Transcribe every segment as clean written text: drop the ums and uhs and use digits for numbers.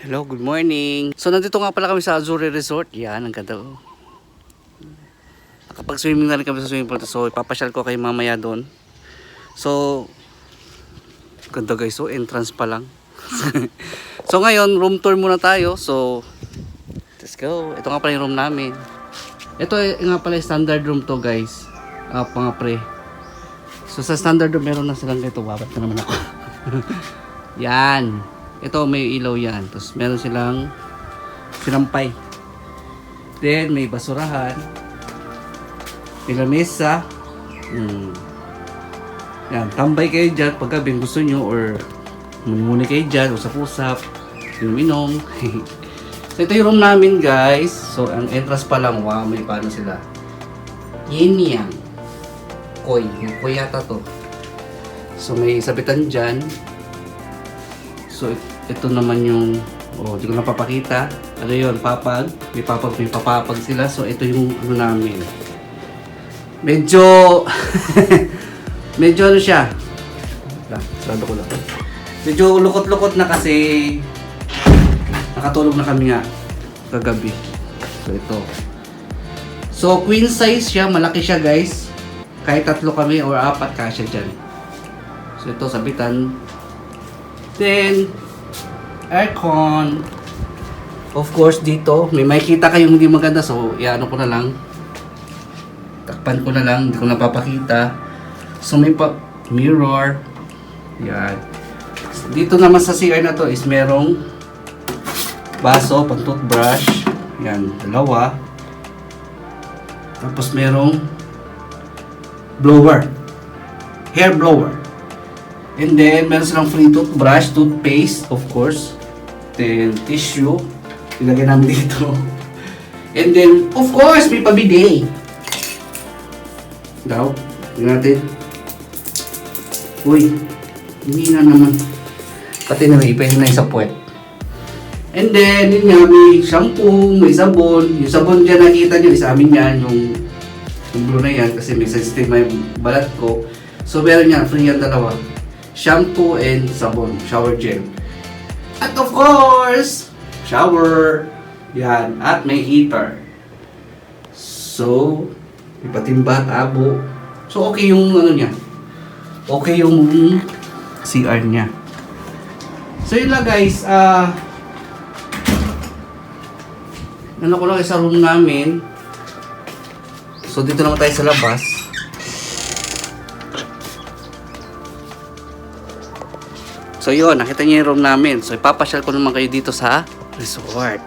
Hello, good morning. So nandito nga pala kami sa Azure Resort. Yan, ang ganda oh. Nakapag-swimming na rin kami sa swimming pool. So ipapasyal ko kayo mamaya doon. So ganda guys, so entrance pa lang. So ngayon, room tour muna tayo. So let's go. Ito nga pala yung room namin. Ito nga pala yung standard room to guys. Mga pre. So sa standard room meron na silang ito. Babat na naman ako. Yan. Ito may ilaw yan. Tapos meron silang sinampay. Then may basurahan. May lamesa. Yan. Tambay kayo dyan pagka gusto nyo or muni-muni kayo dyan. Usap-usap. Inom-inom. So ito yung room namin guys. So ang entrance pa lang. Wow, may paano sila. Yin yang. Koi. Koi yata to. So may sabitan dyan. So ito naman yung di ko napapakita. Ano yun, papag. May papapag sila. So ito yung ano namin. Medyo medyo ano siya. Sarado ko lang. Medyo lukot-lukot na kasi nakatulog na kami nga kagabi. So ito. So queen size siya, malaki siya guys. Kahit 3 kami or 4 kasya dyan. So ito sabitan. Then aircon. Of course dito may makikita kayong hindi maganda, so iano ko na lang, takpan ko na lang, hindi ko napapakita. So may mirror. Yan. Dito naman sa CR na to is merong baso pang toothbrush. Yan, 2. Tapos merong blower, hair blower. And then, meron silang free toothbrush, toothpaste, of course. Then, tissue. Ilagay namin dito. And then, of course, may pabidet. Daw. Tingnan natin. Uy. Hindi na naman. Pati na may ipahin na sa puwet. And then, yun nga, may shampoo, may sabon. Yung sabon dyan nakita nyo, isa amin yan. Yung blue na yan, kasi may sensitive may balat ko. So, meron yan. Free yan 2. Shampoo and sabon, shower gel. At of course, shower. Yan, at may heater. So, may patimba, tabo. So, okay yung ano niya. Okay yung CR niya. So, yun lang guys. Ano ko lang sa room namin. So, dito naman tayo sa labas. So yun, nakita niyo yung room namin. So ipapasyal ko naman kayo dito sa resort.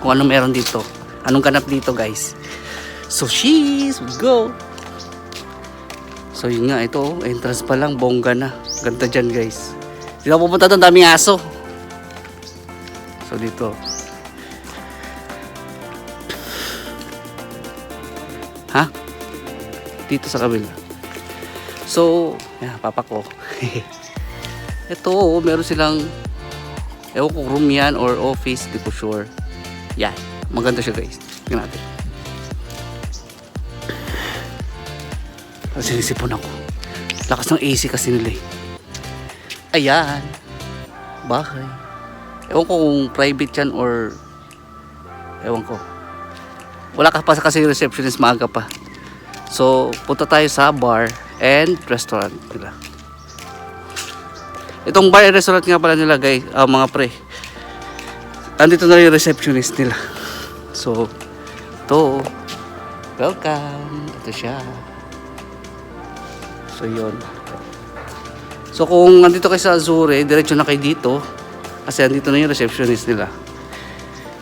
Kung ano meron dito. Anong ganap dito guys. So sheesh, we go. So yun nga, ito entrance pa lang, bongga na. Ganda dyan guys. Dito pupunta doon, daming aso. So dito. Ha? Dito sa kabila. So, papa ko. Ito, meron silang ewan ko room yan or office, di ko sure. Yan, maganda siya guys. Tingnan natin. Sinisipon ako. Lakas ng AC kasi nila eh. Ayan. Bahay. Ewan ko kung private yan or ewan ko. Wala ka pa kasi receptionist, maaga pa. So, punta tayo sa bar and restaurant nila. Itong bar and restaurant nga pala nila guys, mga pre. Andito na yung receptionist nila. So, ito. Welcome. Ito siya. So, yun. So, kung andito kayo sa Azure, diretso na kayo dito. Kasi andito na yung receptionist nila.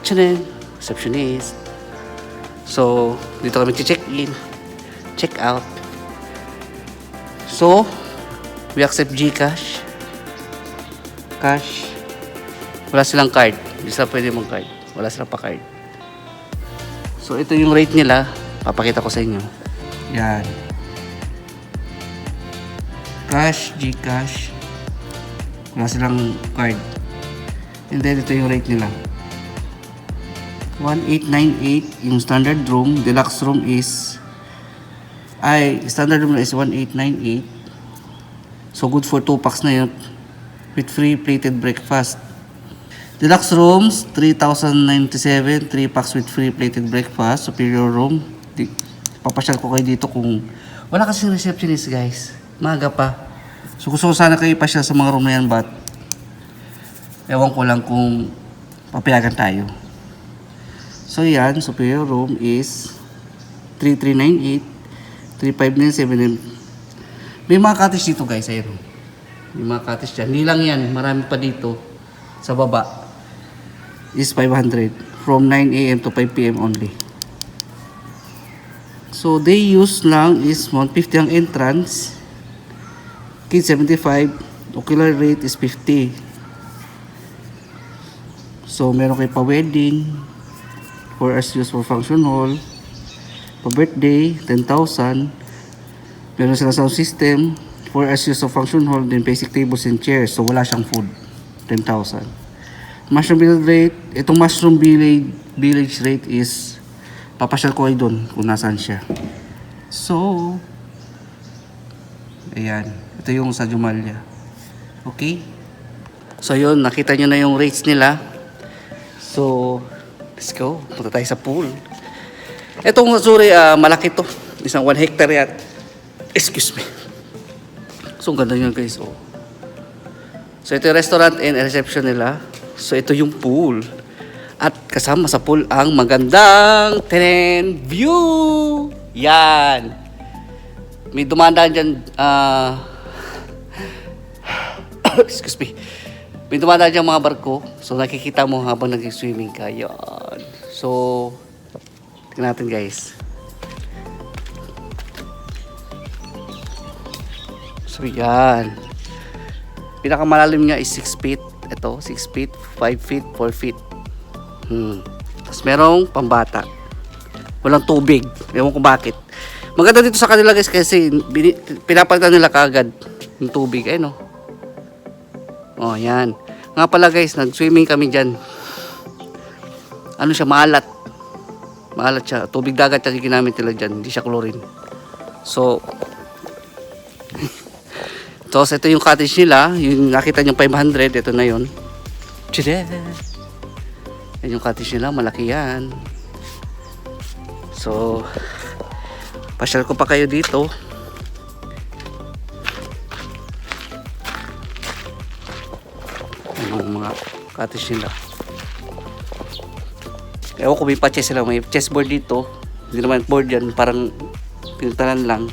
Tchanen! Receptionist. So, dito kami check-in. Check out. So, we accept GCash. Cash. Wala silang card. Hindi sila pwede mong card. Wala silang pa-card. So, ito yung rate nila. Papakita ko sa inyo. Yan. Cash, GCash. Wala silang card. And then, ito yung rate nila. 1898 yung standard room. Deluxe room is standard room is 1898. So, good for 2 packs na yun. With free plated breakfast. Deluxe rooms, 3,097, 3 packs with free plated breakfast. Superior room. Papasyal ko kayo dito kung wala kasing receptionist guys. Maga pa. So gusto ko sana kayo ipasyal sa mga room na yan but ewan ko lang kung papayagan tayo. So yan, superior room is 3,398, 3,597. May mga cottage dito guys, ayun. May mga cottage dyan. Hindi lang yan, marami pa dito sa baba. Is 500 from 9 AM to 5 PM only. So they use lang is 150 ang entrance, kids 75, ocular rate is 50. So meron kayo pa wedding, 4 hours use for function hall, pa birthday 10,000. Meron sila sound system, 4 hours use of function hall, then basic tables and chairs. So wala siyang food, 10,000. Mushroom village rate, itong mushroom village rate is papasyal ko ay doon kung nasaan siya. So ayan, ito yung sa Jumalia. Okay, so yun, nakita nyo na yung rates nila. So let's go, punta tayo sa pool. Itong Azure, malaki to, isang 1 hectare yan. Excuse me. So ang ganda nyo guys. So ito yung restaurant and reception nila. So ito yung pool. At kasama sa pool ang magandang tenant view. Yan. May dumadaan dyan. Excuse me. May dumadaan dyan mga barko. So nakikita mo habang nag-swimming ka. Yan. So tingnan natin guys. So yan. Pinakamalalim niya is 6 feet. Ito, 6 feet, 5 feet, 4 feet. Tapos merong pambata. Walang tubig. Ewan ko bakit. Maganda dito sa kanila guys kasi pinapalitan nila kaagad yung tubig. Ayun no. Oh, yan. Nga pala guys, nag-swimming kami dyan. Ano siya, maalat. Maalat siya. Tubig dagat yung ginamit nila dyan. Hindi siya chlorine. So, so ito yung cottage nila. Yung nakita nyo 500. Ito na yun. Tchide! Yan yung cottage nila. Malaki yan. So, pasyal ko pa kayo dito. Yung mga cottage nila. Ewan ko may pa-chess sila. May chessboard dito. Hindi naman board yan. Parang pinuntahan lang.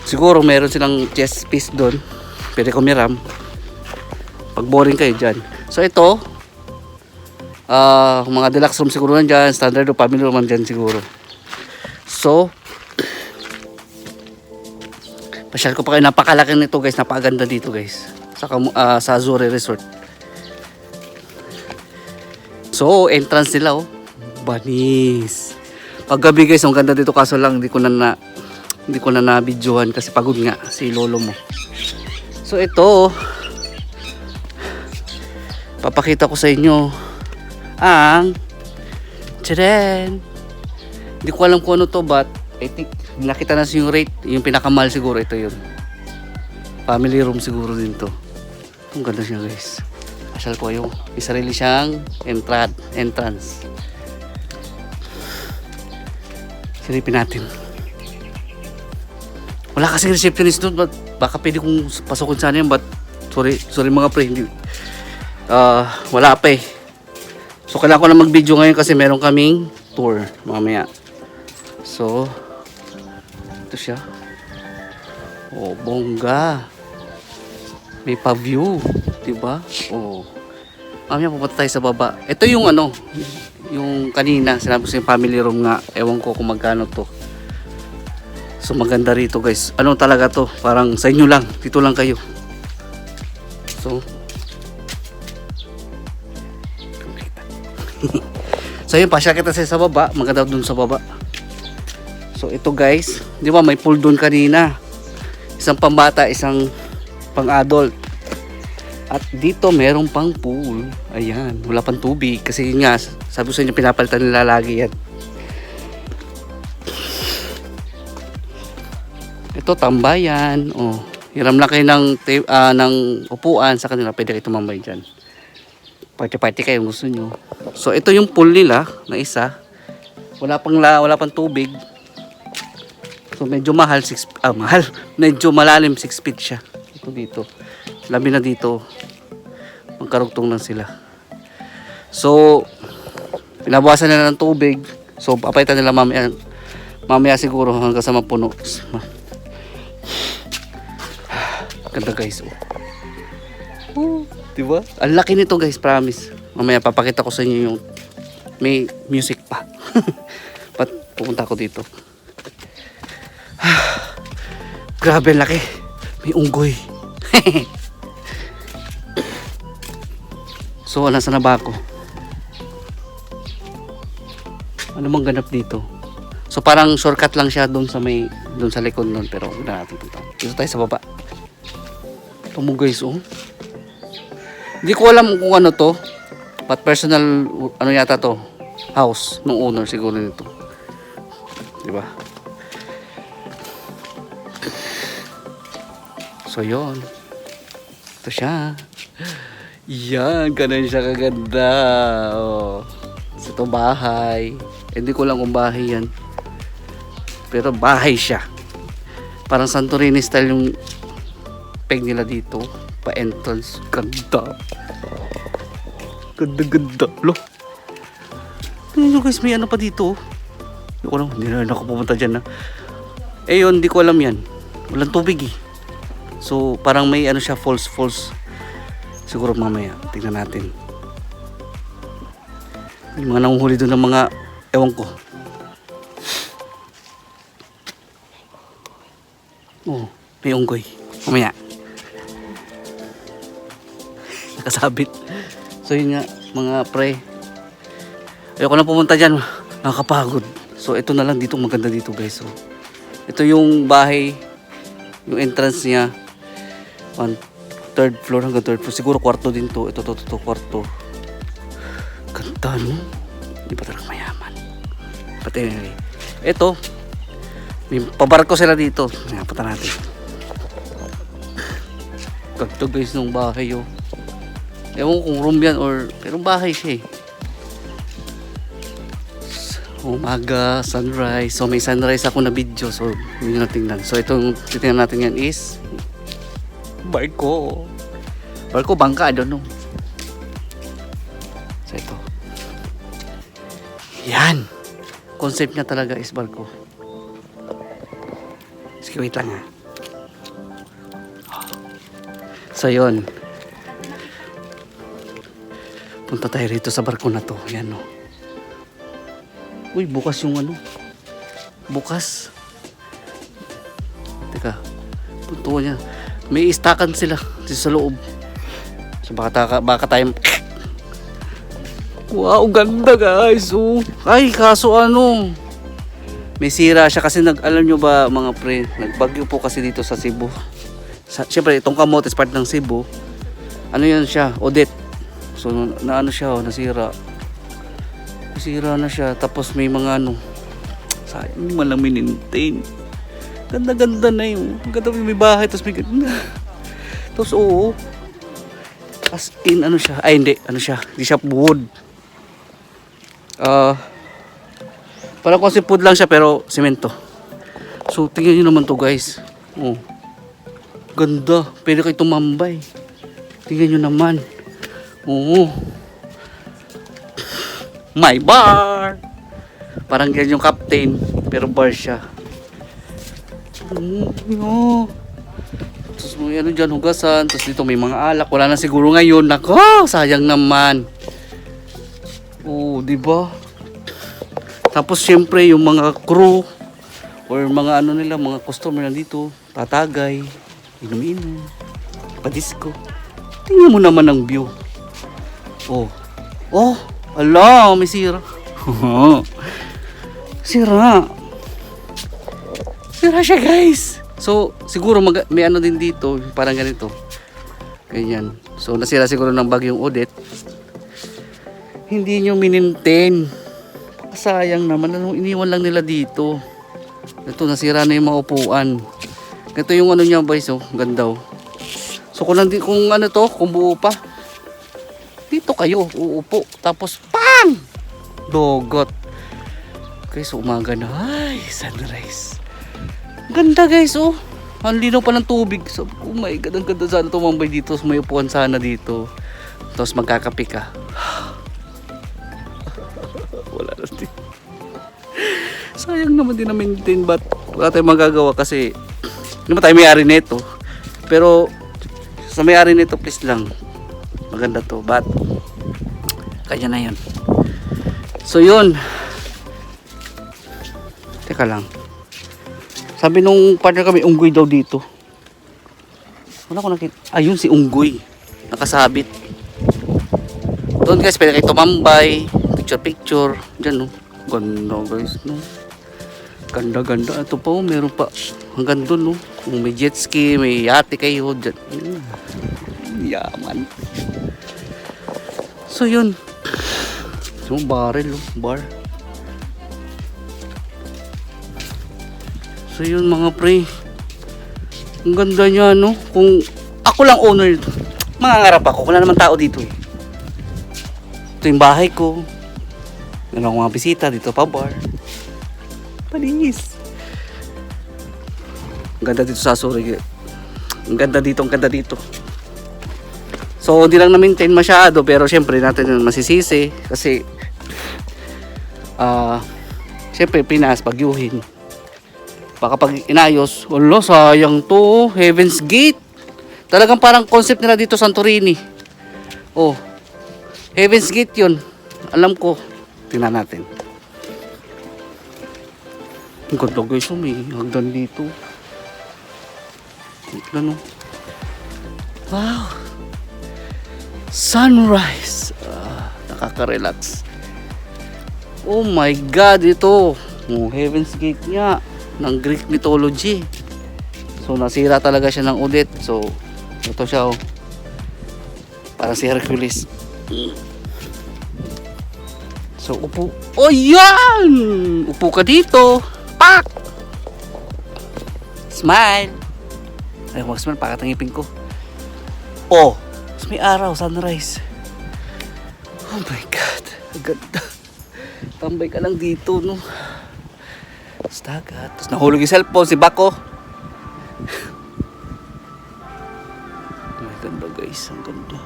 Siguro meron silang chess piece doon. Pwede kumiram. Pag boring kayo dyan. So ito, mga deluxe room siguro nandyan. Standard o family room nandyan siguro. So, pasyal ko pa kayo. Napakalaki nito guys. Napakaganda dito guys. Sa Azure Resort. So, entrance nila oh. Banis. Paggabi guys, ang ganda dito kaso lang hindi ko na na-videohan kasi pagod nga si lolo mo. So ito, papakita ko sa inyo ang tcharan. Hindi ko alam kung ano to but I think nakita na yung rate. Yung pinakamahal siguro ito yun. Family room siguro din to. Ang ganda siya guys. Asal ko yung isarili siyang entrance. Silipin natin. Wala kasing receptionist doon, but baka pwede kong pasukin sana yan, but sorry mga pre, hindi, wala pa eh. So kailangan ko na mag-video ngayon kasi meron kaming tour mamaya. So ito siya. Oh, bongga. May pa-view, diba? Oh. Mamaya pupunta tayo sa baba. Ito yung ano, yung kanina sinabi ko sa family room nga, ewan ko kung magkano to. So maganda rito guys. Ano talaga to? Parang sa inyo lang. Dito lang kayo. So so yun, pasya kita sa baba. Maganda dun sa baba. So ito guys, di ba may pool dun kanina. Isang pambata, isang pang adult. At dito merong pang pool. Ayan, wala pang tubig. Kasi yun nga, sabi ko sa inyo, pinapalitan nila lagi yan. Ito tambayan. Oh, hiram lang kayo ng upuan sa kanila, pwede kayo tumambay dyan. Party-party kayo gusto nyo. So, ito yung pool nila na isa. Wala pang tubig. So, medyo mahal. Mahal. Medyo malalim. 6 feet siya. Ito dito. Labi na dito. Magkarugtong lang sila. So, pinabawasan nila ng tubig. So, papalitan nila mamaya siguro hanggang sa mapuno. Ganda guys. Diba? Ang laki nito guys, promise. Mamaya papakita ko sa inyo yung may music pa. Pupunta ko dito. Grabe ang laki. May unggoy. So, nasa na ba ako? Ano mang ganap dito? So, parang shortcut lang siya doon sa likod nun. Pero, huwag na natin punta. Dito tayo sa baba. Ito mo guys, oh. Hindi ko alam kung ano to. But personal, ano yata to? House ng owner siguro nito. Diba? So, yon. Ito siya. Yan, ganun siya kaganda. Oh. So, ito bahay. Hindi ko lang kung bahay yan. Pero bahay siya. Parang Santorini style yung peg nila dito. Pa-entrance. Ganda. Ganda. Lo. Tingnan nyo guys, may ano pa dito. Hindi na ako pumunta dyan na. Yun, hindi ko alam yan. Walang tubig eh. So, parang may ano siya, falls. Siguro mamaya, tingnan natin. May mga nanguhuli doon ng mga, ewan ko. Oh, may unggoy. Mamaya. Nakasabit. So yun nga, mga pre. Ayoko na pumunta dyan. Nakakapagod. So ito na lang dito, maganda dito guys. So, ito yung bahay. Yung entrance niya. 3rd floor hanggang 3rd floor. Siguro kwarto din to. Ito kwarto. Ganda no? Hindi pa talaga mayaman. But anyway. Ito. May pabarko sila dito. Punta natin. Ganda guys ng bahay oh. Ewan ko kung room yan or pero bahay siya eh. Umaga, sunrise. So may sunrise ako na video. So hindi nyo natingnan. So itong titingnan natin yan is barko. Bangka, I don't know. So ito. Yan. Concept niya talaga is barko. Sige, wait lang ha. So yun. Punta tayo rito sa barko na to. Yan o. Uy, bukas yung ano. Bukas. Teka. Punto niya. May istakan sila sa loob. So baka tayo. Wow, ganda guys. Oh. Ay, kaso ano. May sira siya kasi alam nyo ba mga pre, nagbagyo po kasi dito sa Cebu. Siyempre, itong Camotes part ng Cebu. Ano yan siya? Odette. So, naano siya, nasira. Nasira na siya. Tapos may mga ano. Sayang, hindi man lang minintain. Ganda-ganda na yun. Ganda may bahay. Tapos may ganda. Tapos oo. As in, ano siya. Ay, hindi. Ano siya. Hindi siya wood. Parang concept wood lang siya pero semento. So, tingnan nyo naman to guys. Oh. Ganda. Pwede kayo tumambay. Tingnan nyo naman. Oo. My bar. Parang ganyan yung captain. Pero bar siya. Oo. Tapos may ano dyan, hugasan. Tapos dito may mga alak. Wala na siguro ngayon. Nako, sayang naman. Oo, diba? Tapos syempre yung mga crew or mga ano nila, mga customer na dito, tatagay, inom-inom, pa-disco. Tingnan mo naman ang view. Oh, ala, may sira. Sira siya guys. So siguro may ano din dito, parang ganito. Ganyan. So nasira siguro ng bagyong Odette. Hindi nyo minintain. Sayang naman, ano, iniwan lang nila dito. Ito, nasira na yung mga upuan. Ito yung ano niya guys, oh, ganda oh. So kung ano to, kung buo pa, di dito kayo uupo. Tapos, pang! Dogot. Guys, umaga na. Ay, sunrise. Ganda guys, oh. Ang linaw pa ng tubig. So, oh my God, ang ganda sana tumambay dito. May upuan sana dito. Tapos magkakape ka. Wala na din. Sayang naman din na maintain, but wala tayong magagawa kasi hindi naman tayo may-ari nito. Pero sa may-ari nito, please lang, maganda to, but kanya na yun. So yun, teka lang, sabi nung partner kami, unggoy daw dito. Wala ko nakita. Ayun si unggoy, nakasabit doon guys. Pwede kayo tumambay, picture dyan, no. Ganda guys, no. Ganda. Ito pa, oh, meron pa hanggang doon, no. Kung may jet ski, may yate kayo dyan. Yaman. So yun. So barrel, oh, bar. So yun mga pre. Ang ganda niya, no. Kung ako lang owner, mangangarap ako. Wala naman tao dito, eh. Ito yung bahay ko. Meron akong mga bisita dito pa, bar. Panis. Ang ganda dito sa Surigao. Ang ganda dito. So, hindi lang na-maintain masyado, pero syempre natin masisisi kasi syempre Pinas, pagyuhin. Baka pag inayos, wala, sayang to. Heaven's Gate. Talagang parang concept nila dito Santorini. Oh, Heaven's Gate yun. Alam ko. Tingnan natin. Ang ganda guys, may hagdan dito. Tignan, oh. Wow. Sunrise. Nakaka-relax. Oh my God, ito. Oh, Heaven's Gate niya. Ng Greek mythology. So, nasira talaga siya ng ulit. So, ito siya, oh. Parang si Hercules. So, upo. Oh, yan! Upo ka dito. Pak! Smile. Ay, mag-smile. Pakat ang ngipin ko. Oh, may araw, sunrise. Oh my God. Ang ganda. Tambay ka lang dito, no? Tapos dagat. Tapos nahulog yung cellphone, si Bako. Ang ganda guys, ang ganda.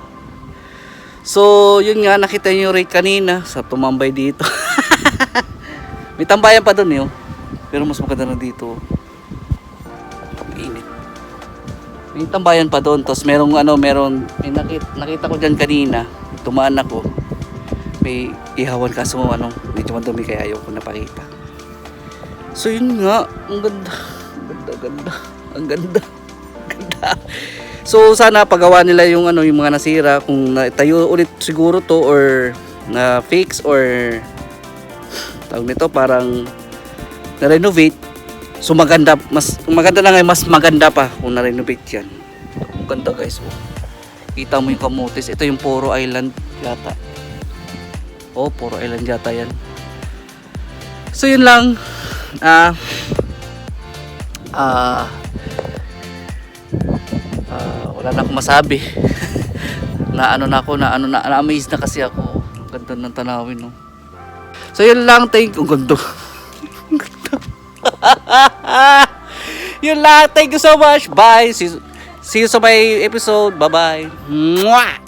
So, yun nga, nakita niyo yung rate kanina sa tumambay dito. May tambayan pa doon, yun. Pero mas maganda na dito. Mainit. May tambayan pa doon. Tapos merong may nakita ko dyan kanina. Tumaan ako. May ihawan kaso medyo madumi kaya ayaw ko napakita. So yun nga, ang ganda. Ang ganda. So sana pagawa nila yung yung mga nasira, kung tayo ulit siguro to or na fix or tawag nito parang na-renovate. So maganda na ngayon, mas maganda pa kung na-renovate yan. Ang ganda guys, oh. Kita mo yung kamotes. Ito yung Poro Island yata. Oh, Poro Island yata yan. So yun lang. Wala na akong masabi. Na-amaze na kasi ako. Ang ganda ng tanawin, no. So yun lang, thank you. Ang ganda. Yun lang, thank you so much. Bye. See you sa my episode. Bye bye. Mwah!